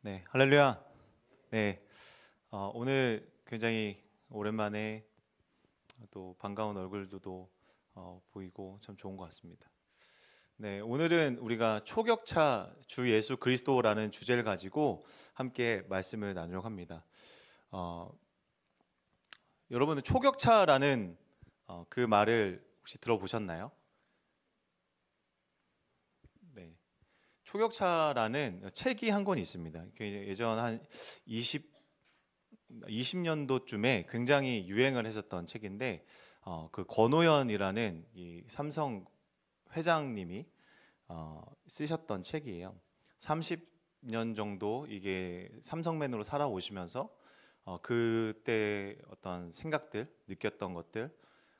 네, 할렐루야. 네, 오늘 굉장히 오랜만에 또 반가운 얼굴도 보이고 참 좋은 것 같습니다. 네, 오늘은 우리가 초격차 주 예수 그리스도라는 주제를 가지고 함께 말씀을 나누려고 합니다. 여러분은 초격차라는 그 말을 혹시 들어보셨나요? 네, 초격차라는 책이 한 권 있습니다. 예전 한 20년도쯤에 굉장히 유행을 했었던 책인데 그 권오연이라는 이 삼성 회장님이 쓰셨던 책이에요. 30년 정도 이게 삼성맨으로 살아오시면서 그때 어떤 생각들, 느꼈던 것들,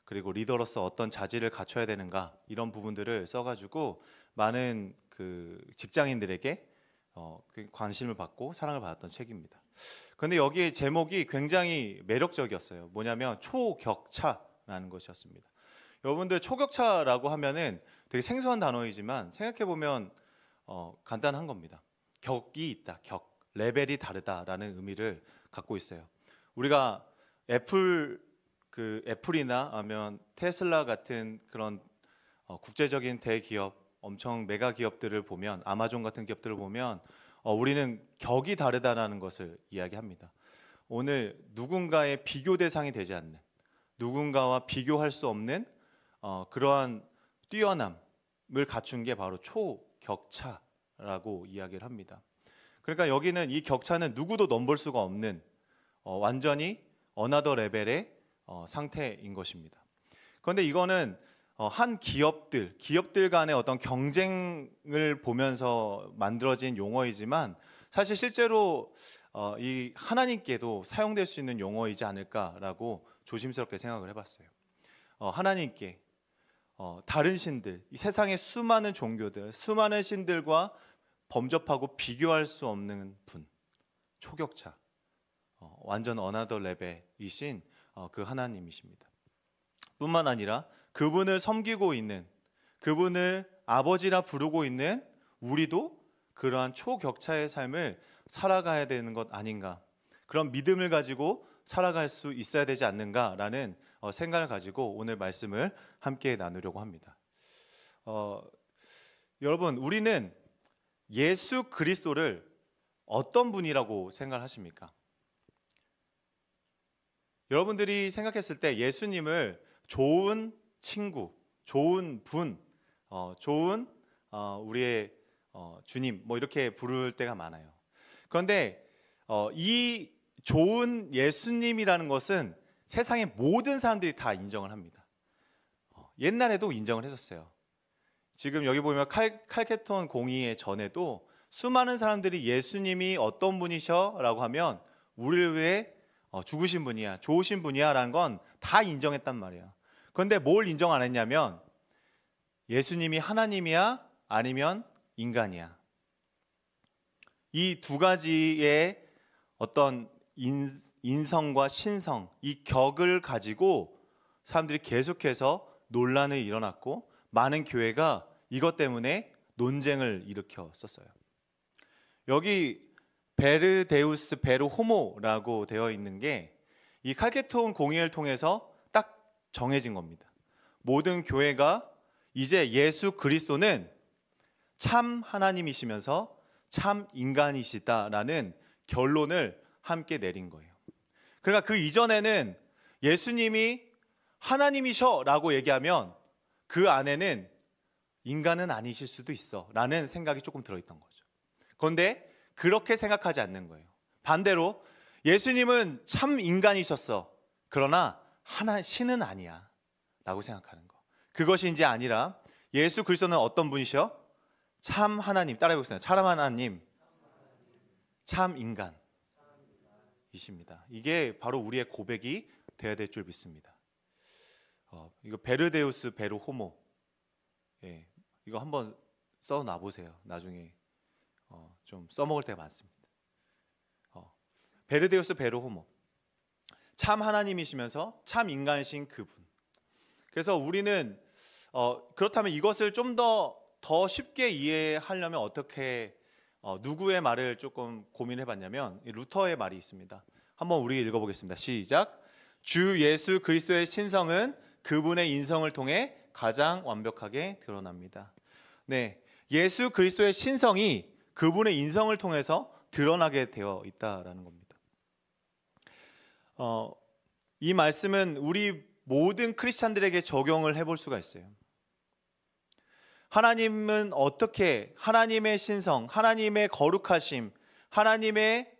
그리고 리더로서 어떤 자질을 갖춰야 되는가 이런 부분들을 써가지고 많은 그 직장인들에게 관심을 받고 사랑을 받았던 책입니다. 근데 여기 제목이 굉장히 매력적이었어요. 뭐냐면 초격차라는 것이었습니다. 여러분들 초격차라고 하면은 되게 생소한 단어이지만 생각해 보면 간단한 겁니다. 격이 있다, 레벨이 다르다라는 의미를 갖고 있어요. 우리가 애플이나 아니면 테슬라 같은 그런 국제적인 대기업, 엄청 메가 기업들을 보면, 아마존 같은 기업들을 보면 우리는 격이 다르다는 것을 이야기합니다. 오늘 누군가의 비교 대상이 되지 않는, 누군가와 비교할 수 없는 그러한 뛰어남을 갖춘 게 바로 초격차라고 이야기를 합니다. 그러니까 여기는 이 격차는 누구도 넘볼 수가 없는 완전히 어나더 레벨의 상태인 것입니다. 그런데 이거는 한 기업들 간의 어떤 경쟁을 보면서 만들어진 용어이지만 사실 실제로 이 하나님께도 사용될 수 있는 용어이지 않을까라고 조심스럽게 생각을 해봤어요. 하나님께 다른 신들, 이 세상의 수많은 종교들, 수많은 신들과 범접하고 비교할 수 없는 분, 초격차, 완전 어나더 레벨이신 그 하나님이십니다. 뿐만 아니라 그분을 섬기고 있는, 그분을 아버지라 부르고 있는 우리도 그러한 초격차의 삶을 살아가야 되는 것 아닌가, 그런 믿음을 가지고 살아갈 수 있어야 되지 않는가라는 생각을 가지고 오늘 말씀을 함께 나누려고 합니다. 여러분, 우리는 예수 그리스도를 어떤 분이라고 생각하십니까? 여러분들이 생각했을 때 예수님을 좋은 친구, 좋은 분, 좋은 우리의 주님 뭐 이렇게 부를 때가 많아요. 그런데 이 좋은 예수님이라는 것은 세상의 모든 사람들이 다 인정을 합니다. 옛날에도 인정을 했었어요. 지금 여기 보면 칼케톤 공의회 전에도 수많은 사람들이 예수님이 어떤 분이셔? 라고 하면 우리를 위해 죽으신 분이야, 좋으신 분이야 라는 건 다 인정했단 말이에요. 그런데 뭘 인정 안 했냐면 예수님이 하나님이야 아니면 인간이야. 이 두 가지의 어떤 인성과 신성, 이 격을 가지고 사람들이 계속해서 논란이 일어났고 많은 교회가 이것 때문에 논쟁을 일으켰었어요. 여기 베르데우스 베르 호모라고 되어 있는 게 이 칼케톤 공의회를 통해서 딱 정해진 겁니다. 모든 교회가 이제 예수 그리스도는 참 하나님이시면서 참 인간이시다라는 결론을 함께 내린 거예요. 그러니까 그 이전에는 예수님이 하나님이셔라고 얘기하면 그 안에는 인간은 아니실 수도 있어 라는 생각이 조금 들어있던 거죠. 그런데 그렇게 생각하지 않는 거예요. 반대로 예수님은 참 인간이셨어, 그러나 신은 아니야 라고 생각하는 거. 그것이 이제 아니라 예수 그리스도는 어떤 분이셔? 참 하나님, 따라해보겠습니다. 참 하나님, 참 인간이십니다. 이게 바로 우리의 고백이 되어야 될 줄 믿습니다. 이거 베르데우스 베르 호모, 이거 한번 써놔 보세요. 나중에 좀 써먹을 때가 많습니다. 베르데우스 베르 호모, 참 하나님이시면서 참 인간이신 그분. 그래서 우리는 그렇다면 이것을 좀 더 쉽게 이해하려면 어떻게 누구의 말을 조금 고민해 봤냐면 루터의 말이 있습니다. 한번 우리 읽어보겠습니다. 시작. 주 예수 그리스도의 신성은 그분의 인성을 통해 가장 완벽하게 드러납니다. 네, 예수 그리스도의 신성이 그분의 인성을 통해서 드러나게 되어 있다라는 겁니다. 이 말씀은 우리 모든 크리스찬들에게 적용을 해볼 수가 있어요. 하나님은 어떻게 하나님의 신성, 하나님의 거룩하심, 하나님의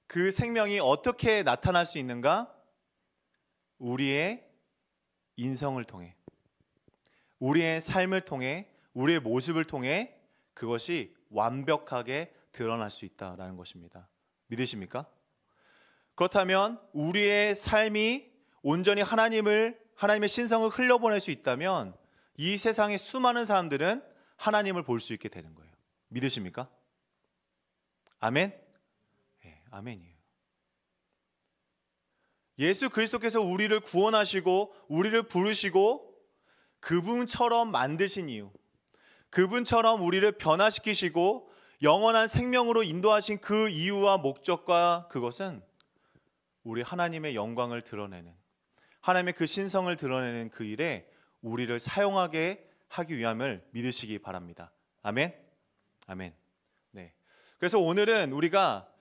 그 생명이 어떻게 나타날 수 있는가? 우리의 인성을 통해, 우리의 삶을 통해, 우리의 모습을 통해 그것이 완벽하게 드러날 수 있다라는 것입니다. 믿으십니까? 그렇다면 우리의 삶이 온전히 하나님의 신성을 흘려보낼 수 있다면 이 세상의 수많은 사람들은 하나님을 볼 수 있게 되는 거예요. 믿으십니까? 아멘? 네, 아멘이에요. 예수 그리스도께서 우리를 구원하시고 우리를 부르시고 그분처럼 만드신 이유, 그분처럼 우리를 변화시키시고 영원한 생명으로 인도하신 그 이유와 목적과 그것은 우리 하나님의 영광을 드러내는, 하나님의 그 신성을 드러내는 그 일에 우리를 사용하게 하기 위함을 믿으시기 바랍니다. 아멘? 아멘. 네. 그래서 오늘은 우리가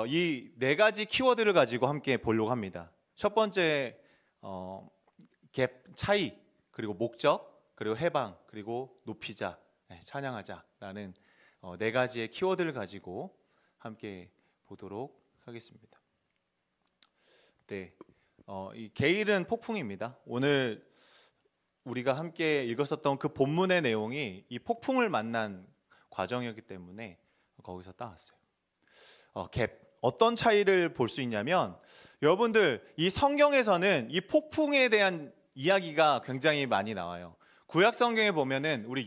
이 네 가지 키워드를 가지고 함께 보려고 합니다. 첫 번째 갭, 차이, 그리고 목적, 그리고 해방, 그리고 높이자, 찬양하자라는 네 가지의 키워드를 가지고 함께 보도록 하겠습니다. 네, 이 게일은 폭풍입니다. 오늘 우리가 함께 읽었었던 그 본문의 내용이 이 폭풍을 만난 과정이었기 때문에 거기서 따왔어요. 갭, 어떤 차이를 볼 수 있냐면 여러분들 이 성경에서는 이 폭풍에 대한 이야기가 굉장히 많이 나와요. 구약 성경에 보면은 우리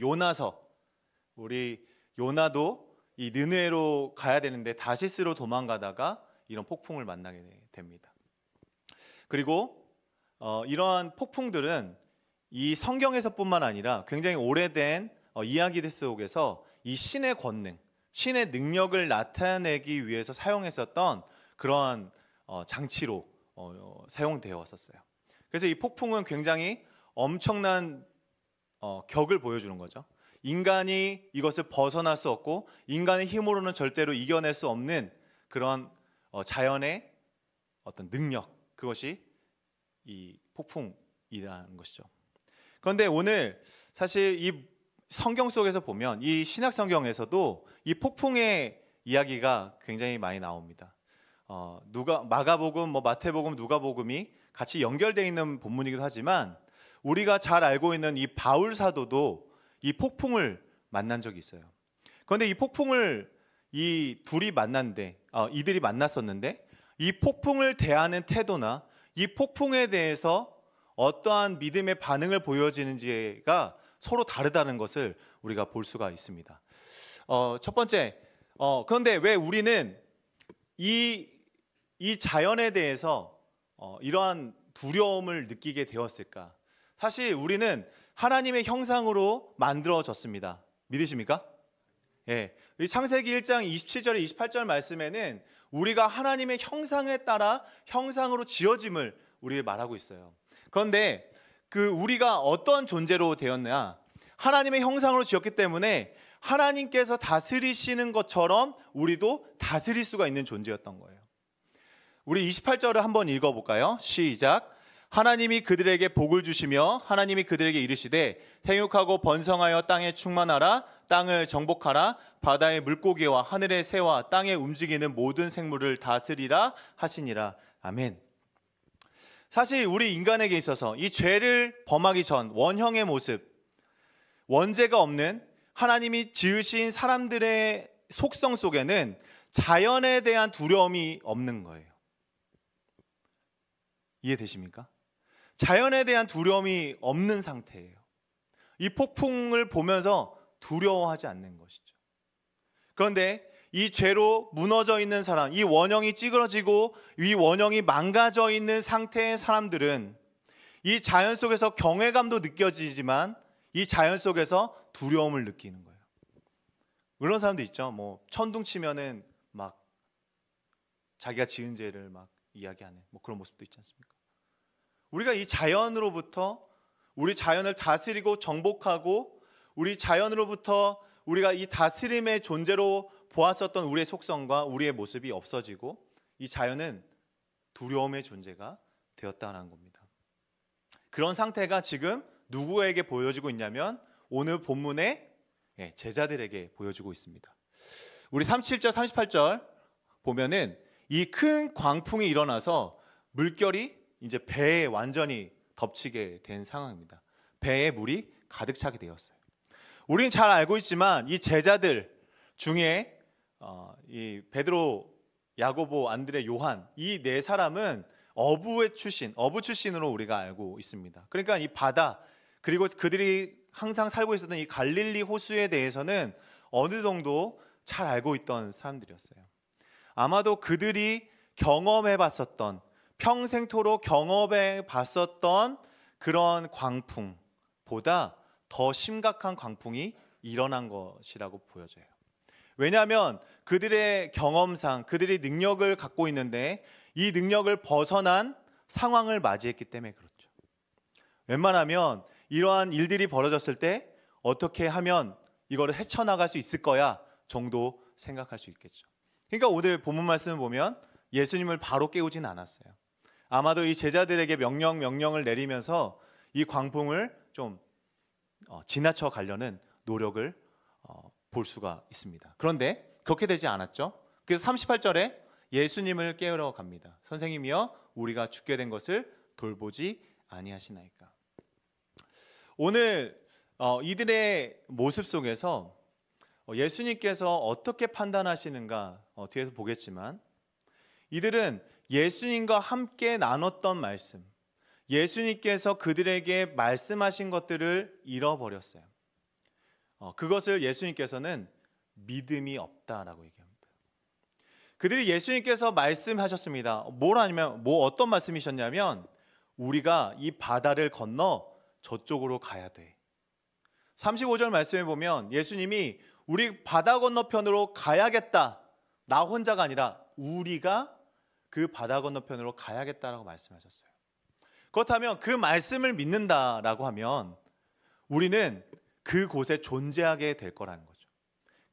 요나도 이 느느웨로 가야 되는데 다시스로 도망가다가 이런 폭풍을 만나게 됩니다. 그리고 이러한 폭풍들은 이 성경에서뿐만 아니라 굉장히 오래된 이야기들 속에서 이 신의 권능, 신의 능력을 나타내기 위해서 사용했었던 그러한 장치로 사용되어 왔었어요. 그래서 이 폭풍은 굉장히 엄청난 격을 보여주는 거죠. 인간이 이것을 벗어날 수 없고 인간의 힘으로는 절대로 이겨낼 수 없는 그런 자연의 어떤 능력, 그것이 이 폭풍이라는 것이죠. 그런데 오늘 사실 이 성경 속에서 보면 이 신약 성경에서도 이 폭풍의 이야기가 굉장히 많이 나옵니다. 마가복음, 마태복음, 누가복음이 같이 연결되어 있는 본문이기도 하지만 우리가 잘 알고 있는 이 바울 사도도 이 폭풍을 만난 적이 있어요. 그런데 이 폭풍을 이 둘이 만났는데, 이들이 만났었는데 이 폭풍을 대하는 태도나 이 폭풍에 대해서 어떠한 믿음의 반응을 보여지는지가 서로 다르다는 것을 우리가 볼 수가 있습니다. 첫 번째, 그런데 왜 우리는 이 자연에 대해서 이러한 두려움을 느끼게 되었을까? 사실 우리는 하나님의 형상으로 만들어졌습니다. 믿으십니까? 예. 창세기 1장 27절에 28절 말씀에는 우리가 하나님의 형상에 따라 형상으로 지어짐을 우리 말하고 있어요. 그런데 그 우리가 어떤 존재로 되었냐? 하나님의 형상으로 지었기 때문에 하나님께서 다스리시는 것처럼 우리도 다스릴 수가 있는 존재였던 거예요. 우리 28절을 한번 읽어볼까요? 시작. 하나님이 그들에게 복을 주시며 하나님이 그들에게 이르시되 생육하고 번성하여 땅에 충만하라. 땅을 정복하라. 바다의 물고기와 하늘의 새와 땅에 움직이는 모든 생물을 다스리라 하시니라. 아멘. 사실 우리 인간에게 있어서 이 죄를 범하기 전 원형의 모습, 원죄가 없는 하나님이 지으신 사람들의 속성 속에는 자연에 대한 두려움이 없는 거예요. 이해되십니까? 자연에 대한 두려움이 없는 상태예요. 이 폭풍을 보면서 두려워하지 않는 것이죠. 그런데 이 죄로 무너져 있는 사람, 이 원형이 찌그러지고 이 원형이 망가져 있는 상태의 사람들은 이 자연 속에서 경외감도 느껴지지만 이 자연 속에서 두려움을 느끼는 거예요. 그런 사람도 있죠. 뭐 천둥 치면은 막 자기가 지은 죄를 막 이야기하는 뭐 그런 모습도 있지 않습니까? 우리가 이 자연으로부터 우리 자연을 다스리고 정복하고 우리 자연으로부터 우리가 이 다스림의 존재로 보았었던 우리의 속성과 우리의 모습이 없어지고 이 자연은 두려움의 존재가 되었다는 겁니다. 그런 상태가 지금 누구에게 보여지고 있냐면 오늘 본문의 제자들에게 보여지고 있습니다. 우리 37절 38절 보면은 이 큰 광풍이 일어나서 물결이 이제 배에 완전히 덮치게 된 상황입니다. 배에 물이 가득 차게 되었어요. 우리는 잘 알고 있지만 이 제자들 중에 이 베드로, 야고보, 안드레, 요한 이 네 사람은 어부 출신으로 우리가 알고 있습니다. 그러니까 이 바다 그리고 그들이 항상 살고 있었던 이 갈릴리 호수에 대해서는 어느 정도 잘 알고 있던 사람들이었어요. 아마도 그들이 경험해봤었던 평생토록 경험해봤었던 그런 광풍보다 더 심각한 광풍이 일어난 것이라고 보여져요. 왜냐하면 그들의 경험상 그들이 능력을 갖고 있는데 이 능력을 벗어난 상황을 맞이했기 때문에 그렇죠. 웬만하면 이러한 일들이 벌어졌을 때 어떻게 하면 이거를 헤쳐나갈 수 있을 거야 정도 생각할 수 있겠죠. 그러니까 오늘 본문 말씀을 보면 예수님을 바로 깨우진 않았어요. 아마도 이 제자들에게 명령을 내리면서 이 광풍을 좀 지나쳐 가려는 노력을 볼 수가 있습니다. 그런데 그렇게 되지 않았죠. 그래서 38절에 예수님을 깨우러 갑니다. 선생님이여 우리가 죽게 된 것을 돌보지 아니하시나이까. 오늘 이들의 모습 속에서 예수님께서 어떻게 판단하시는가 뒤에서 보겠지만 이들은 예수님과 함께 나눴던 말씀, 예수님께서 그들에게 말씀하신 것들을 잃어버렸어요. 그것을 예수님께서는 믿음이 없다라고 얘기합니다. 그들이 예수님께서 말씀하셨습니다. 어떤 말씀이셨냐면 우리가 이 바다를 건너 저쪽으로 가야 돼. 35절 말씀에 보면 예수님이 우리 바다 건너편으로 가야겠다. 나 혼자가 아니라 우리가 그 바다 건너편으로 가야겠다라고 말씀하셨어요. 그렇다면 그 말씀을 믿는다라고 하면 우리는 그곳에 존재하게 될 거라는 거죠.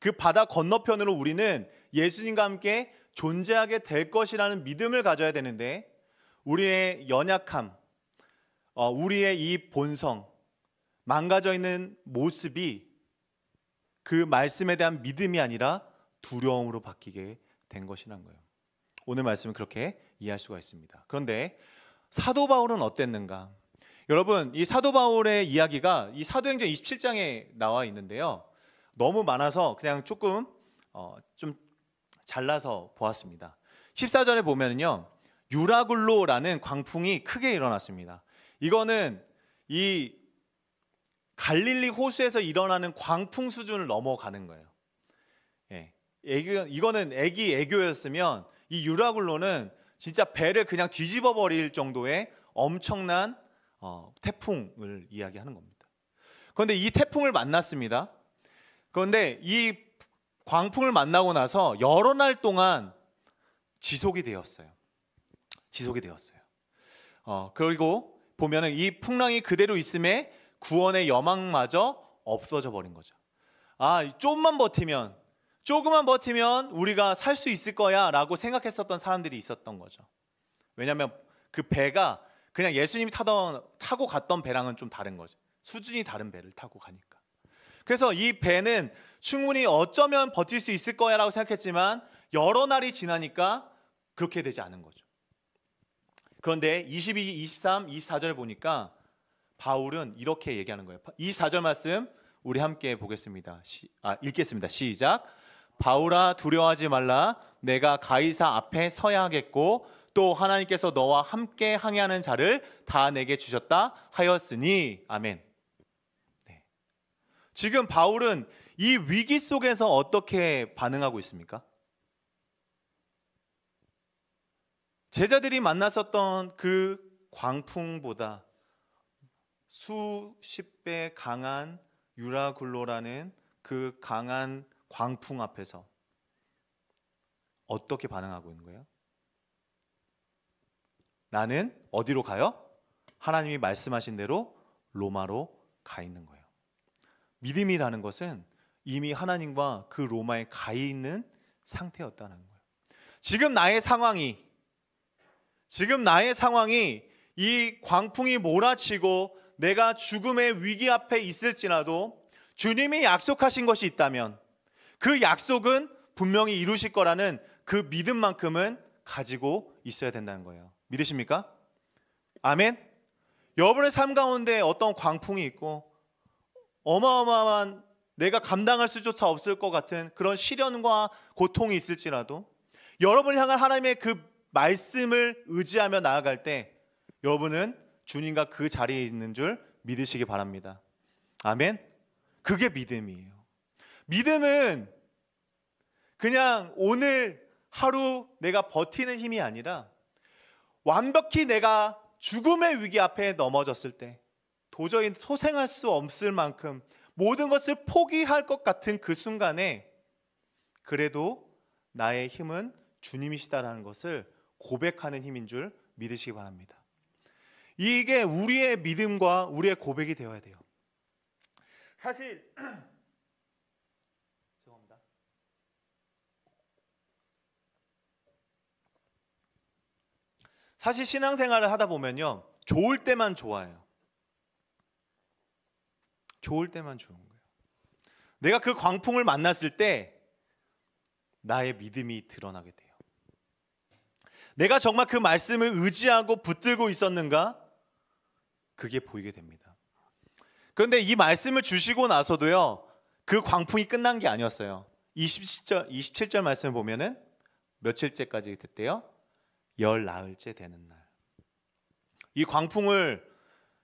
그 바다 건너편으로 우리는 예수님과 함께 존재하게 될 것이라는 믿음을 가져야 되는데 우리의 연약함, 우리의 이 본성, 망가져 있는 모습이 그 말씀에 대한 믿음이 아니라 두려움으로 바뀌게 된 것이라는 거예요. 오늘 말씀은 그렇게 이해할 수가 있습니다. 그런데 사도 바울은 어땠는가? 여러분, 이 사도 바울의 이야기가 이 사도행전 27장에 나와 있는데요. 너무 많아서 그냥 조금 좀 잘라서 보았습니다. 14절에 보면요, 유라굴로라는 광풍이 크게 일어났습니다. 이거는 이 갈릴리 호수에서 일어나는 광풍 수준을 넘어가는 거예요. 이거는 애교였으면 이 유라굴로는 진짜 배를 그냥 뒤집어 버릴 정도의 엄청난 태풍을 이야기하는 겁니다. 그런데 이 태풍을 만났습니다. 그런데 이 광풍을 만나고 나서 여러 날 동안 지속이 되었어요. 그리고 보면은 이 풍랑이 그대로 있음에 구원의 여망마저 없어져 버린 거죠. 조금만 버티면 우리가 살 수 있을 거야 라고 생각했었던 사람들이 있었던 거죠. 왜냐하면 그 배가 그냥 예수님이 타고 갔던 배랑은 좀 다른 거죠. 수준이 다른 배를 타고 가니까. 그래서 이 배는 충분히 어쩌면 버틸 수 있을 거야 라고 생각했지만 여러 날이 지나니까 그렇게 되지 않은 거죠. 그런데 22, 23, 24절 보니까 바울은 이렇게 얘기하는 거예요. 24절 말씀 우리 함께 보겠습니다. 읽겠습니다. 시작. 바울아 두려워하지 말라. 내가 가이사 앞에 서야 하겠고 또 하나님께서 너와 함께 항해하는 자를 다 내게 주셨다 하였으니. 아멘. 네. 지금 바울은 이 위기 속에서 어떻게 반응하고 있습니까? 제자들이 만났었던 그 광풍보다 수십 배 강한 유라굴로라는 그 강한 광풍 앞에서 어떻게 반응하고 있는 거예요? 나는 어디로 가요? 하나님이 말씀하신 대로 로마로 가 있는 거예요. 믿음이라는 것은 이미 하나님과 그 로마에 가 있는 상태였다는 거예요. 지금 나의 상황이 이 광풍이 몰아치고 내가 죽음의 위기 앞에 있을지라도 주님이 약속하신 것이 있다면 그 약속은 분명히 이루실 거라는 그 믿음만큼은 가지고 있어야 된다는 거예요. 믿으십니까? 아멘. 여러분의 삶 가운데 어떤 광풍이 있고 어마어마한 내가 감당할 수조차 없을 것 같은 그런 시련과 고통이 있을지라도 여러분을 향한 하나님의 그 말씀을 의지하며 나아갈 때 여러분은 주님과 그 자리에 있는 줄 믿으시기 바랍니다. 아멘. 그게 믿음이에요. 믿음은 그냥 오늘 하루 내가 버티는 힘이 아니라 완벽히 내가 죽음의 위기 앞에 넘어졌을 때 도저히 소생할 수 없을 만큼 모든 것을 포기할 것 같은 그 순간에 그래도 나의 힘은 주님이시다라는 것을 고백하는 힘인 줄 믿으시기 바랍니다. 이게 우리의 믿음과 우리의 고백이 되어야 돼요. 사실 죄송합니다. 사실 신앙생활을 하다 보면요, 좋을 때만 좋아요. 좋을 때만 좋은 거예요. 내가 그 광풍을 만났을 때 나의 믿음이 드러나게 돼요. 내가 정말 그 말씀을 의지하고 붙들고 있었는가? 그게 보이게 됩니다. 그런데 이 말씀을 주시고 나서도요, 그 광풍이 끝난 게 아니었어요. 27절 말씀을 보면은 며칠째까지 됐대요? 열 나흘째 되는 날. 이 광풍을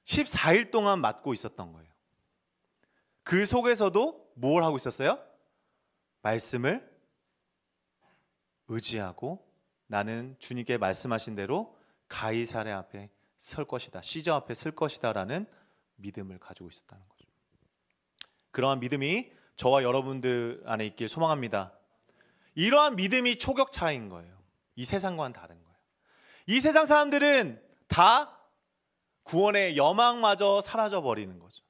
14일 동안 맞고 있었던 거예요. 그 속에서도 뭘 하고 있었어요? 말씀을 의지하고 나는 주님께 말씀하신 대로 가이사랴 앞에 설 것이다, 시저 앞에 설 것이다 라는 믿음을 가지고 있었다는 거죠. 그러한 믿음이 저와 여러분들 안에 있길 소망합니다. 이러한 믿음이 초격차인 거예요. 이 세상과는 다른 거예요. 이 세상 사람들은 다 구원의 여망마저 사라져버리는 거죠.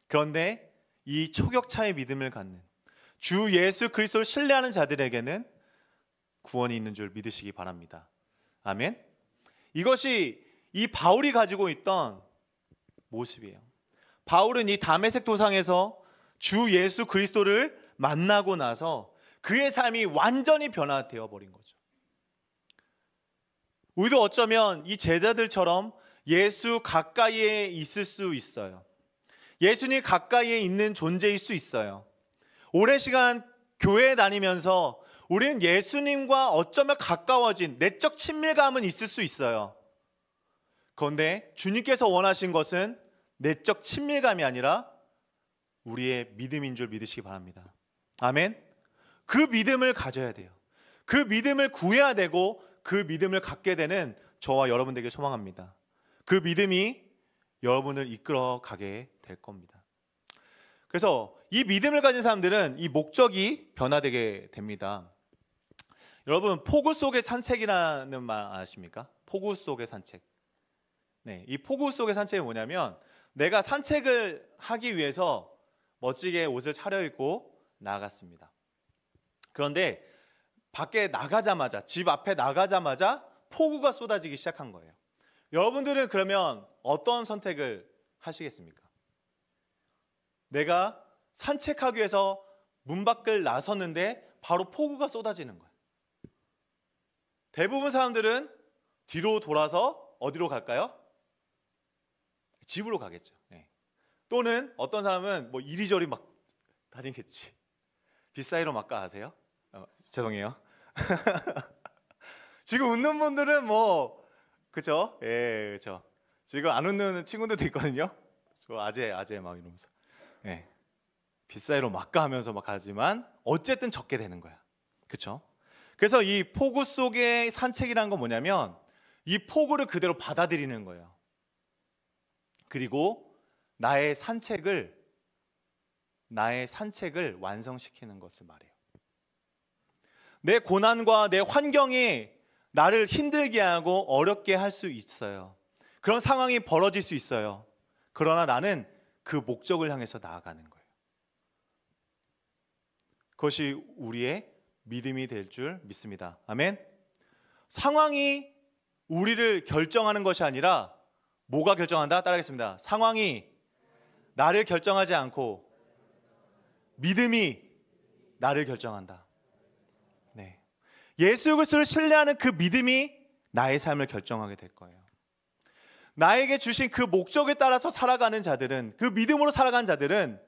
그런데 이 초격차의 믿음을 갖는 주 예수 그리스도를 신뢰하는 자들에게는 구원이 있는 줄 믿으시기 바랍니다. 아멘. 이것이 이 바울이 가지고 있던 모습이에요. 바울은 이 다메섹 도상에서 주 예수 그리스도를 만나고 나서 그의 삶이 완전히 변화되어 버린 거죠. 우리도 어쩌면 이 제자들처럼 예수 가까이에 있을 수 있어요. 예수님 가까이에 있는 존재일 수 있어요. 오랜 시간 교회에 다니면서 우리는 예수님과 어쩌면 가까워진 내적 친밀감은 있을 수 있어요. 그런데 주님께서 원하신 것은 내적 친밀감이 아니라 우리의 믿음인 줄 믿으시기 바랍니다. 아멘. 그 믿음을 가져야 돼요. 그 믿음을 구해야 되고 그 믿음을 갖게 되는 저와 여러분들에게 소망합니다. 그 믿음이 여러분을 이끌어 가게 될 겁니다. 그래서 이 믿음을 가진 사람들은 이 목적이 변화되게 됩니다. 여러분, 폭우 속의 산책이라는 말 아십니까? 폭우 속의 산책. 네, 이 폭우 속의 산책이 뭐냐면 내가 산책을 하기 위해서 멋지게 옷을 차려입고 나갔습니다. 그런데 밖에 나가자마자, 집 앞에 나가자마자 폭우가 쏟아지기 시작한 거예요. 여러분들은 그러면 어떤 선택을 하시겠습니까? 내가 산책하기 위해서 문 밖을 나섰는데 바로 폭우가 쏟아지는 거예요. 대부분 사람들은 뒤로 돌아서 어디로 갈까요? 집으로 가겠죠. 네. 또는 어떤 사람은 뭐 이리저리 막 다니겠지. 빗사이로 막 가세요? 죄송해요. 지금 웃는 분들은 뭐 그죠? 예, 그렇죠. 지금 안 웃는 친구들도 있거든요. 저 아재 막 이러면서. 예. 빗사이로 막 가면서 막 가지만 어쨌든 적게 되는 거야. 그렇죠? 그래서 이 폭우 속의 산책이라는 건 뭐냐면 이 폭우를 그대로 받아들이는 거예요. 그리고 나의 산책을 나의 산책을 완성시키는 것을 말해요. 내 고난과 내 환경이 나를 힘들게 하고 어렵게 할 수 있어요. 그런 상황이 벌어질 수 있어요. 그러나 나는 그 목적을 향해서 나아가는 거예요. 그것이 우리의 믿음이 될 줄 믿습니다. 아멘. 상황이 우리를 결정하는 것이 아니라 뭐가 결정한다? 따라하겠습니다. 상황이 나를 결정하지 않고 믿음이 나를 결정한다. 네. 예수 그리스도를 신뢰하는 그 믿음이 나의 삶을 결정하게 될 거예요. 나에게 주신 그 목적에 따라서 살아가는 자들은, 그 믿음으로 살아가는 자들은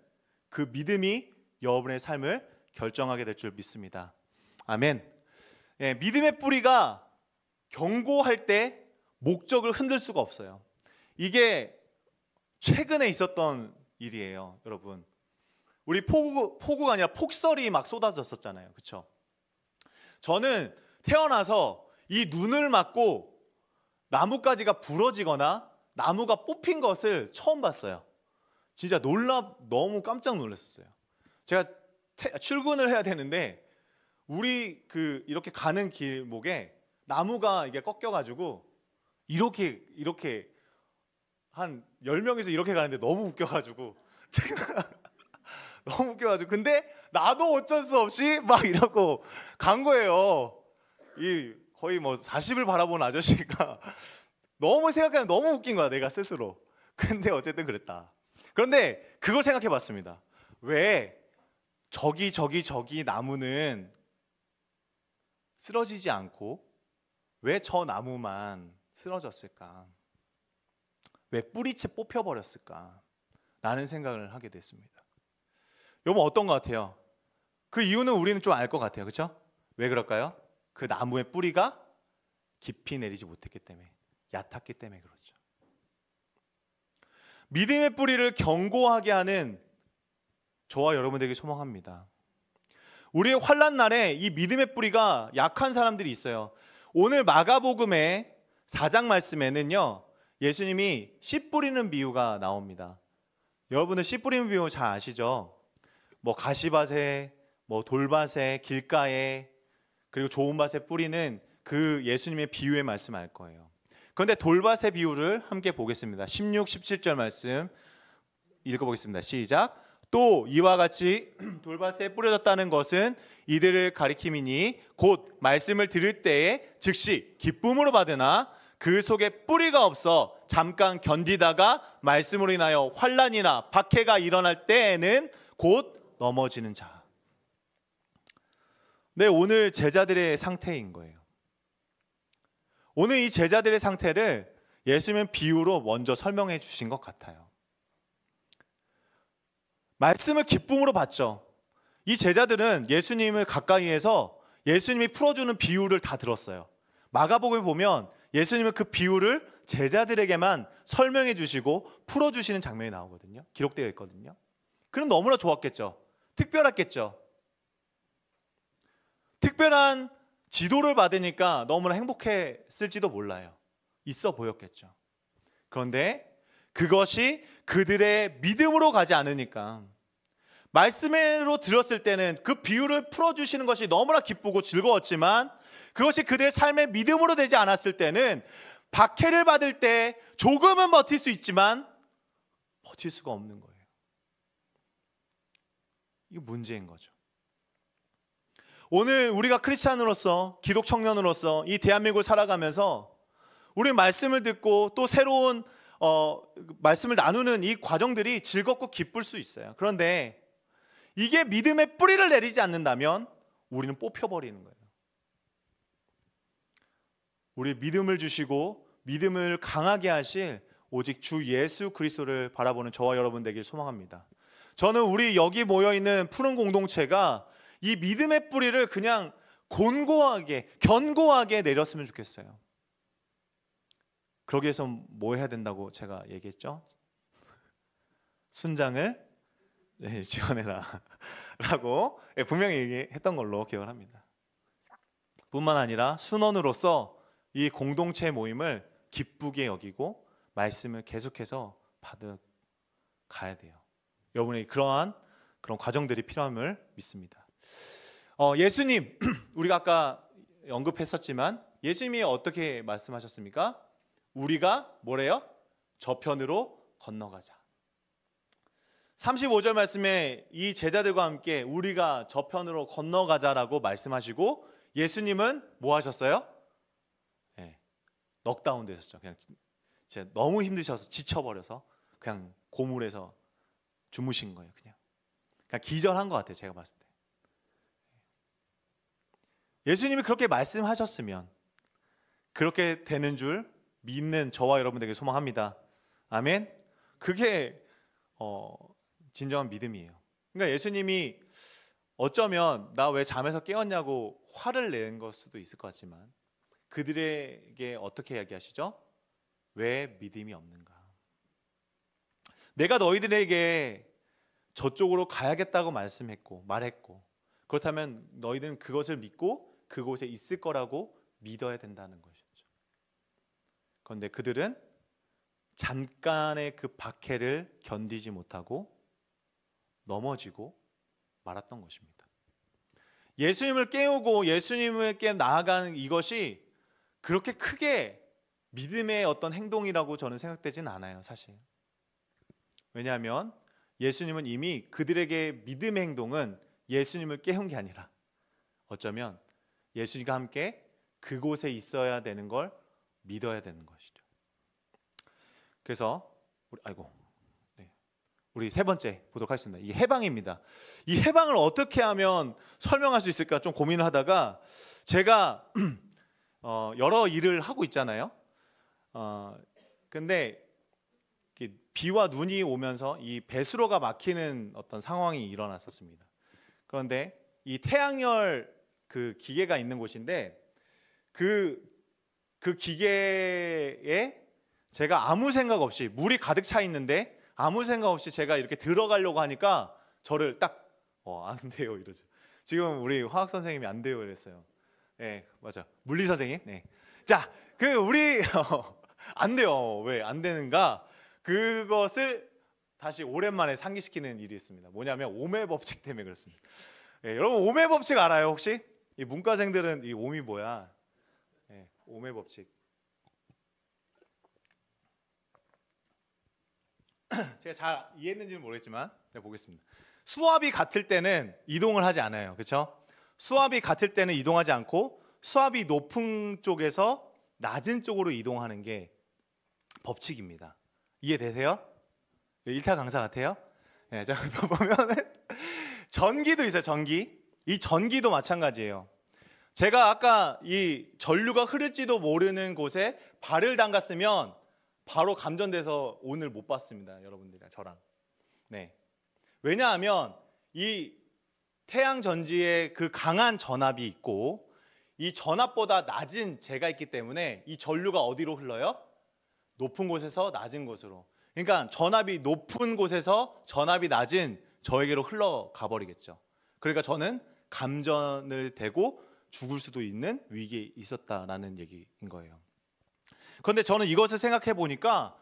그 믿음이 여러분의 삶을 결정하게 될 줄 믿습니다. 아멘. 예, 믿음의 뿌리가 견고할 때 목적을 흔들 수가 없어요. 이게 최근에 있었던 일이에요, 여러분. 우리 폭우가 아니라 폭설이 막 쏟아졌었잖아요, 그렇죠? 저는 태어나서 이 눈을 맞고 나뭇가지가 부러지거나 나무가 뽑힌 것을 처음 봤어요. 진짜 너무 깜짝 놀랐었어요. 제가 출근을 해야 되는데 우리 이렇게 가는 길목에 나무가 이게 꺾여가지고 이렇게 한 10명에서 이렇게 가는데 너무 웃겨가지고 제가 너무 웃겨가지고 근데 나도 어쩔 수 없이 막 이러고 간 거예요. 거의 뭐 40을 바라본 아저씨가 너무 생각하면 너무 웃긴 거야, 내가 스스로. 근데 어쨌든 그랬다. 그런데 그걸 생각해 봤습니다. 왜 저기 나무는 쓰러지지 않고 왜 저 나무만 쓰러졌을까? 왜 뿌리채 뽑혀버렸을까? 라는 생각을 하게 됐습니다. 여러분 어떤 것 같아요? 그 이유는 우리는 좀 알 것 같아요, 그렇죠? 왜 그럴까요? 그 나무의 뿌리가 깊이 내리지 못했기 때문에, 얕았기 때문에 그렇죠. 믿음의 뿌리를 견고하게 하는 저와 여러분들에게 소망합니다. 우리의 환난 날에 이 믿음의 뿌리가 약한 사람들이 있어요. 오늘 마가복음의 4장 말씀에는요, 예수님이 씨 뿌리는 비유가 나옵니다. 여러분들 씨 뿌리는 비유 잘 아시죠? 뭐 가시밭에, 뭐 돌밭에, 길가에, 그리고 좋은 밭에 뿌리는 그 예수님의 비유의 말씀 알 거예요. 그런데 돌밭의 비유를 함께 보겠습니다. 16, 17절 말씀 읽어보겠습니다. 시작. 또 이와 같이 돌밭에 뿌려졌다는 것은 이들을 가리킴이니 곧 말씀을 들을 때에 즉시 기쁨으로 받으나 그 속에 뿌리가 없어 잠깐 견디다가 말씀으로 인하여 환난이나 박해가 일어날 때에는 곧 넘어지는 자. 네, 오늘 제자들의 상태인 거예요. 오늘 이 제자들의 상태를 예수님은 비유로 먼저 설명해 주신 것 같아요. 말씀을 기쁨으로 받죠. 이 제자들은 예수님을 가까이에서 예수님이 풀어주는 비유를 다 들었어요. 마가복음에 보면 예수님은 그 비유를 제자들에게만 설명해 주시고 풀어주시는 장면이 나오거든요. 기록되어 있거든요. 그럼 너무나 좋았겠죠. 특별했겠죠. 특별한 지도를 받으니까 너무나 행복했을지도 몰라요. 있어 보였겠죠. 그런데 그것이 그들의 믿음으로 가지 않으니까, 말씀으로 들었을 때는 그 비유를 풀어주시는 것이 너무나 기쁘고 즐거웠지만 그것이 그들의 삶의 믿음으로 되지 않았을 때는 박해를 받을 때 조금은 버틸 수 있지만 버틸 수가 없는 거예요. 이게 문제인 거죠. 오늘 우리가 크리스찬으로서, 기독 청년으로서 이 대한민국을 살아가면서 우리 말씀을 듣고 또 새로운 말씀을 나누는 이 과정들이 즐겁고 기쁠 수 있어요. 그런데 이게 믿음의 뿌리를 내리지 않는다면 우리는 뽑혀버리는 거예요. 우리 믿음을 주시고 믿음을 강하게 하실 오직 주 예수 그리스도를 바라보는 저와 여러분 되길 소망합니다. 저는 우리 여기 모여있는 푸른 공동체가 이 믿음의 뿌리를 그냥 곤고하게, 견고하게 내렸으면 좋겠어요. 그러기 위해서 뭐 해야 된다고 제가 얘기했죠? 순장을 지원해라 라고 분명히 얘기했던 걸로 기억을 합니다. 뿐만 아니라 순원으로서 이 공동체 모임을 기쁘게 여기고 말씀을 계속해서 받아가야 돼요. 여러분이 그러한 그런 과정들이 필요함을 믿습니다. 예수님 우리가 아까 언급했었지만 예수님이 어떻게 말씀하셨습니까? 우리가 뭐래요? 저편으로 건너가자. 35절 말씀에 이 제자들과 함께 우리가 저편으로 건너가자라고 말씀하시고 예수님은 뭐 하셨어요? 네, 넉다운 되셨죠. 그냥 진짜 너무 힘드셔서 지쳐버려서 그냥 고물에서 주무신 거예요. 그냥 기절한 것 같아요. 제가 봤을 때. 예수님이 그렇게 말씀하셨으면 그렇게 되는 줄 믿는 저와 여러분들에게 소망합니다. 아멘. 그게 진정한 믿음이에요. 그러니까 예수님이 어쩌면 나 왜 잠에서 깨웠냐고 화를 낸 걸 수도 있을 것 같지만 그들에게 어떻게 이야기하시죠? 왜 믿음이 없는가? 내가 너희들에게 저쪽으로 가야겠다고 말했고 그렇다면 너희들은 그것을 믿고 그곳에 있을 거라고 믿어야 된다는 것이죠. 그런데 그들은 잠깐의 그 박해를 견디지 못하고 넘어지고 말았던 것입니다. 예수님을 깨우고 예수님께 나아가는 이것이 그렇게 크게 믿음의 어떤 행동이라고 저는 생각되진 않아요, 사실. 왜냐하면 예수님은 이미 그들에게 믿음의 행동은 예수님을 깨운 게 아니라 어쩌면 예수님과 함께 그곳에 있어야 되는 걸 믿어야 되는 것이죠. 그래서 우리 세 번째 보도록 하겠습니다. 이 해방입니다. 이 해방을 어떻게 하면 설명할 수 있을까 좀 고민을 하다가 제가 여러 일을 하고 있잖아요. 근데 비와 눈이 오면서 이 배수로가 막히는 어떤 상황이 일어났었습니다. 그런데 이 태양열 그 기계가 있는 곳인데 그 기계에 제가 아무 생각 없이 물이 가득 차 있는데 아무 생각 없이 제가 이렇게 들어가려고 하니까 저를 딱 안 돼요 이러죠. 지금 우리 화학 선생님이 안 돼요 이랬어요. 네, 맞아. 물리 선생님. 네. 자, 우리 안 돼요. 왜 안 되는가? 그것을 다시 오랜만에 상기시키는 일이 있습니다. 뭐냐면 오매 법칙 때문에 그렇습니다. 네, 여러분 오매 법칙 알아요 혹시? 이 문과생들은 이 옴이 뭐야? 네, 오매 법칙. 제가 잘 이해했는지는 모르겠지만 제가 보겠습니다. 수압이 같을 때는 이동을 하지 않아요. 그렇죠? 수압이 같을 때는 이동하지 않고 수압이 높은 쪽에서 낮은 쪽으로 이동하는 게 법칙입니다. 이해되세요? 1타 강사 같아요? 네, 자, 보면은 전기도 있어요. 전기. 이 전기도 마찬가지예요. 제가 아까 이 전류가 흐를지도 모르는 곳에 발을 담갔으면 바로 감전돼서 오늘 못 봤습니다. 여러분들이랑 저랑. 네. 왜냐하면 이 태양 전지에 그 강한 전압이 있고 이 전압보다 낮은 재가 있기 때문에 이 전류가 어디로 흘러요? 높은 곳에서 낮은 곳으로. 그러니까 전압이 높은 곳에서 전압이 낮은 저에게로 흘러가 버리겠죠. 그러니까 저는 감전을 대고 죽을 수도 있는 위기에 있었다라는 얘기인 거예요. 그런데 저는 이것을 생각해 보니까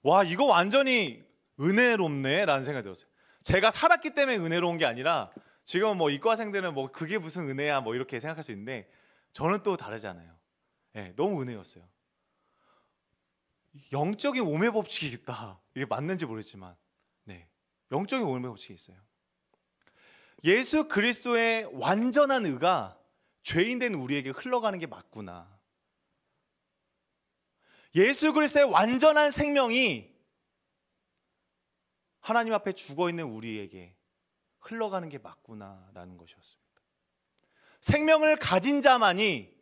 와, 이거 완전히 은혜롭네 라는 생각이 들었어요. 제가 살았기 때문에 은혜로운 게 아니라 지금 뭐 이과생들은 뭐 그게 무슨 은혜야 뭐 이렇게 생각할 수 있는데 저는 또 다르잖아요. 네, 너무 은혜였어요. 영적인 오매 법칙이 있다. 이게 맞는지 모르겠지만 네, 영적인 오매 법칙이 있어요. 예수 그리스도의 완전한 의가 죄인된 우리에게 흘러가는 게 맞구나. 예수 그리스도의 완전한 생명이 하나님 앞에 죽어있는 우리에게 흘러가는 게 맞구나라는 것이었습니다. 생명을 가진 자만이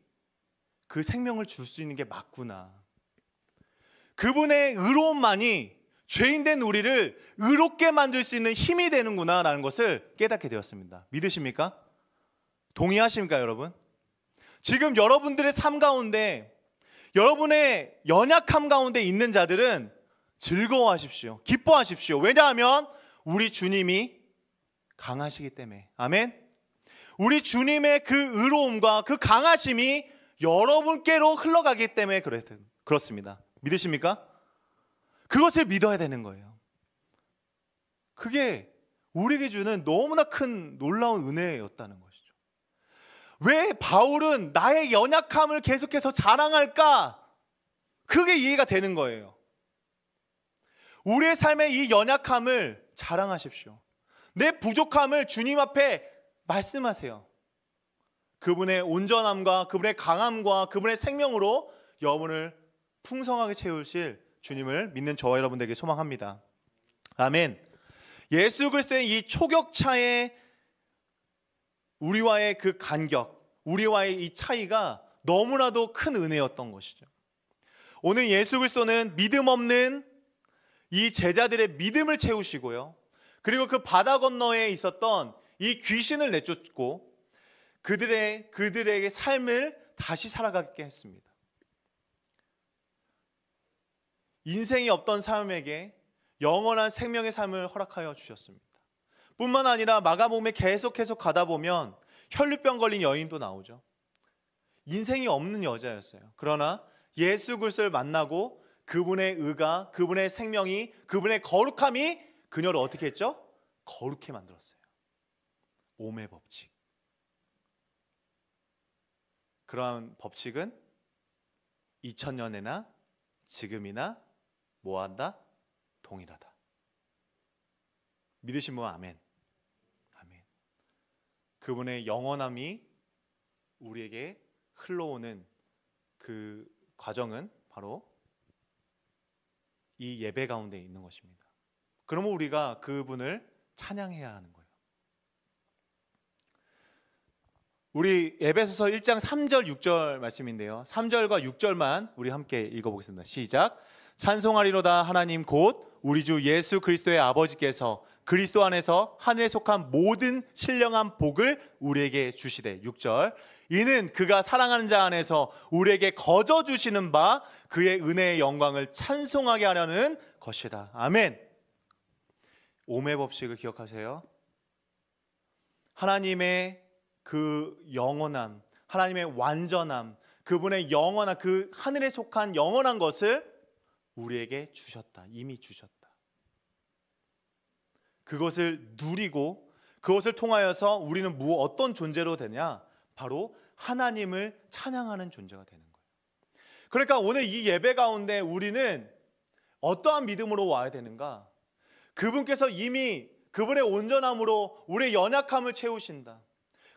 그 생명을 줄 수 있는 게 맞구나. 그분의 의로움만이 죄인된 우리를 의롭게 만들 수 있는 힘이 되는구나 라는 것을 깨닫게 되었습니다. 믿으십니까? 동의하십니까 여러분? 지금 여러분들의 삶 가운데 여러분의 연약함 가운데 있는 자들은 즐거워하십시오. 기뻐하십시오. 왜냐하면 우리 주님이 강하시기 때문에. 아멘. 우리 주님의 그 의로움과 그 강하심이 여러분께로 흘러가기 때문에 그렇습니다. 믿으십니까? 그것을 믿어야 되는 거예요. 그게 우리에게 주는 너무나 큰 놀라운 은혜였다는 것이죠. 왜 바울은 나의 연약함을 계속해서 자랑할까? 그게 이해가 되는 거예요. 우리의 삶의 이 연약함을 자랑하십시오. 내 부족함을 주님 앞에 말씀하세요. 그분의 온전함과 그분의 강함과 그분의 생명으로 여러분을 풍성하게 채우실 주님을 믿는 저와 여러분들에게 소망합니다. 아멘. 예수 그리스도의 이 초격차의 우리와의 그 간격, 우리와의 이 차이가 너무나도 큰 은혜였던 것이죠. 오늘 예수 그리스도는 믿음 없는 이 제자들의 믿음을 채우시고요, 그리고 그 바다 건너에 있었던 이 귀신을 내쫓고 그들에게 삶을 다시 살아가게 했습니다. 인생이 없던 사람에게 영원한 생명의 삶을 허락하여 주셨습니다. 뿐만 아니라 마가복음에 계속 가다 보면 혈루병 걸린 여인도 나오죠. 인생이 없는 여자였어요. 그러나 예수 그리스도를 만나고 그분의 의가, 그분의 생명이, 그분의 거룩함이 그녀를 어떻게 했죠? 거룩해 만들었어요. 오매 법칙. 그러한 법칙은 2000년에나 지금이나 뭐한다? 동일하다. 믿으신 분 아멘. 아멘. 그분의 영원함이 우리에게 흘러오는 그 과정은 바로 이 예배 가운데 있는 것입니다. 그러면 우리가 그분을 찬양해야 하는 거예요. 우리 에베소서 1장 3절 6절 말씀인데요, 3절과 6절만 우리 함께 읽어보겠습니다. 시작. 찬송하리로다 하나님 곧 우리 주 예수 그리스도의 아버지께서 그리스도 안에서 하늘에 속한 모든 신령한 복을 우리에게 주시되. 6절. 이는 그가 사랑하는 자 안에서 우리에게 거저 주시는 바 그의 은혜의 영광을 찬송하게 하려는 것이라. 아멘. 오매 법칙을 기억하세요. 하나님의 그 영원함, 하나님의 완전함, 그분의 영원한 그 하늘에 속한 영원한 것을 우리에게 주셨다. 이미 주셨다. 그것을 누리고 그것을 통하여서 우리는 어떤 존재로 되냐? 바로 하나님을 찬양하는 존재가 되는 거예요. 그러니까 오늘 이 예배 가운데 우리는 어떠한 믿음으로 와야 되는가? 그분께서 이미 그분의 온전함으로 우리의 연약함을 채우신다.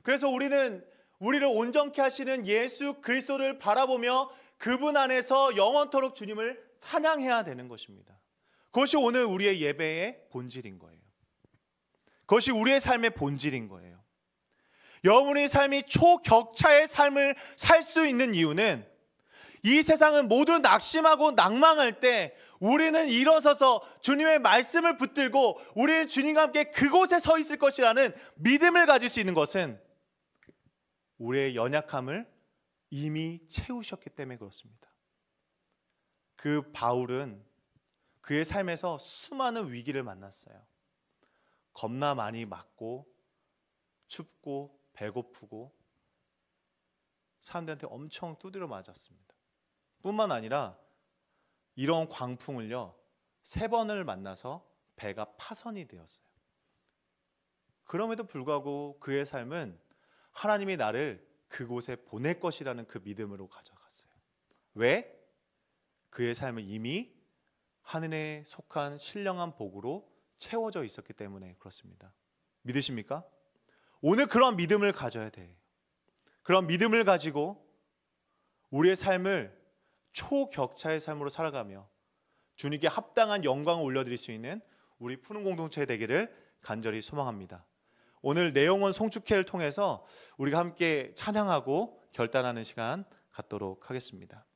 그래서 우리는 우리를 온전케 하시는 예수 그리스도를 바라보며 그분 안에서 영원토록 주님을 찬양해야 되는 것입니다. 그것이 오늘 우리의 예배의 본질인 거예요. 그것이 우리의 삶의 본질인 거예요. 여러분의 삶이 초격차의 삶을 살 수 있는 이유는 이 세상은 모두 낙심하고 낭망할 때 우리는 일어서서 주님의 말씀을 붙들고 우리는 주님과 함께 그곳에 서 있을 것이라는 믿음을 가질 수 있는 것은 우리의 연약함을 이미 채우셨기 때문에 그렇습니다. 그 바울은 그의 삶에서 수많은 위기를 만났어요. 겁나 많이 맞고 춥고 배고프고 사람들한테 엄청 두드려 맞았습니다. 뿐만 아니라 이런 광풍을요 3번을 만나서 배가 파선이 되었어요. 그럼에도 불구하고 그의 삶은 하나님이 나를 그곳에 보낼 것이라는 그 믿음으로 가져갔어요. 왜? 그의 삶은 이미 하늘에 속한 신령한 복으로 채워져 있었기 때문에 그렇습니다. 믿으십니까? 오늘 그런 믿음을 가져야 돼요. 그런 믿음을 가지고 우리의 삶을 초격차의 삶으로 살아가며 주님께 합당한 영광을 올려드릴 수 있는 우리 푸른 공동체 되기를 간절히 소망합니다. 오늘 내 영혼 송축회를 통해서 우리가 함께 찬양하고 결단하는 시간 갖도록 하겠습니다.